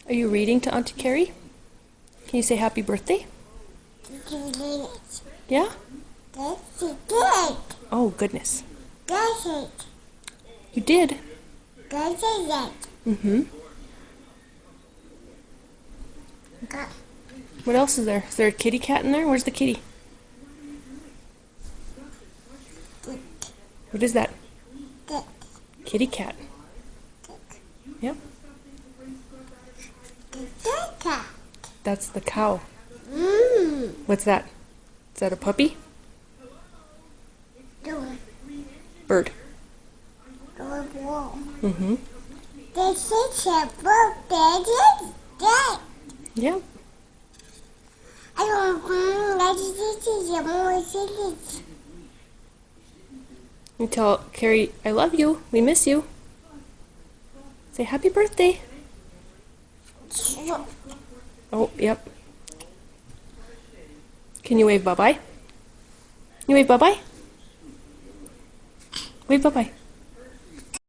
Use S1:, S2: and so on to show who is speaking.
S1: Are you reading to Auntie Carrie? Can you say happy birthday? Yeah? Oh, goodness. You did? Mm-hmm. What else is there? Is there a kitty cat in there? Where's the kitty? What is that? Kitty cat. Yep. That's the cow. What's that? Is that a puppy? Bird. Mm-hmm. Yep. You tell Carrie, I love you. We miss you. Say happy birthday. Oh, yep. Can you wave bye-bye? You wave bye-bye? Wave bye-bye.